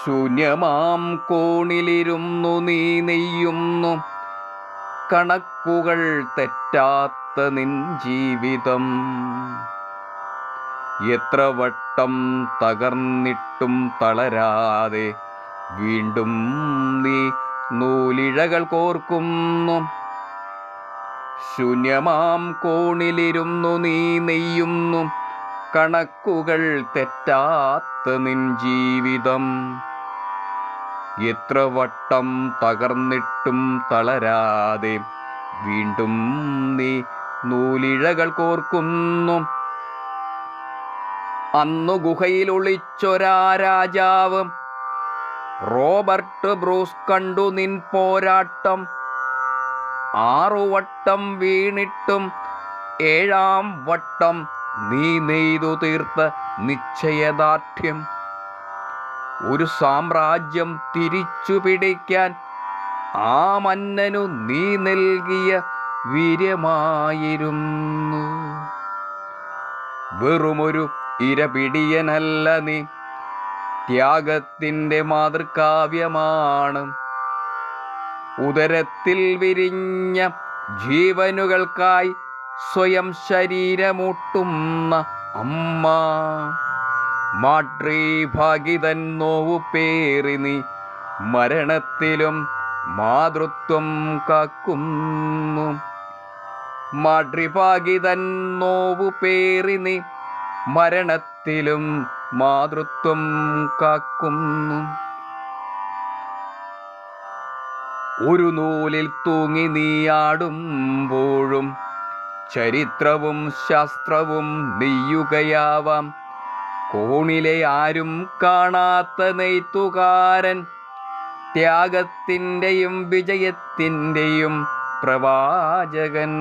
ശൂന്യമാം കോണിലിരുന്നു നീ നെയ്യുന്നു കണക്കുകൾ തെറ്റാത്ത നിൻ ജീവിതം. എത്ര വട്ടം തകർന്നിട്ടും തളരാതെ വീണ്ടും നീ നൂലിഴകൾ കോർക്കുന്നു. ശൂന്യമാം കോണിലിരുന്നു നീ നെയ്യുന്നു കണക്കുകൾ തെറ്റാത്ത നിൻ ജീവിതം. എത്ര വട്ടം തകർന്നിട്ടും തളരാതെ വീണ്ടും നീ നൂലിഴകൾ കോർക്കുന്നു. അന്നു ഗുഹയിൽ ഒളിച്ചൊരാ രാജാവ് റോബർട്ട് ബ്രൂസ് കണ്ടു നിൻ പോരാട്ടം. 6 വട്ടം വീണിട്ടും 7-ാം വട്ടം നീ നെയ്തു തീർത്ത നിശ്ചയദാർഢ്യം. ഒരു സാമ്രാജ്യം തിരിച്ചു പിടിക്കാൻ ആ മന്നനു നീ നൽകിയ വീര്യമായിരുന്നു. വെറുമൊരു ഇരപിടിയനല്ല നീ, ത്യാഗത്തിൻ്റെ മാതൃകാവ്യമാണ്. ഉദരത്തിൽ വിരിഞ്ഞ ജീവനുകൾക്കായി സ്വയം ശരീരമൂട്ടുന്ന അമ്മ. മാതൃഭാഗിതൻ നോവു പേറി നീ മരണത്തിലും മാതൃത്വം കാക്കുന്നു. മാതൃഭാഗിതൻ നോവു പേറി നീ മരണത്തിലും മാതൃത്വം കാക്കുന്നു. ഒരു നൂലിൽ തൂങ്ങി നീയാടുമ്പോഴും ചരിത്രവും ശാസ്ത്രവും നെയ്യുകയാവാം. കോണിലെ ആരും കാണാത്ത നെയ്ത്തുകാരൻ, ത്യാഗത്തിൻ്റെയും വിജയത്തിൻ്റെയും പ്രവാചകൻ.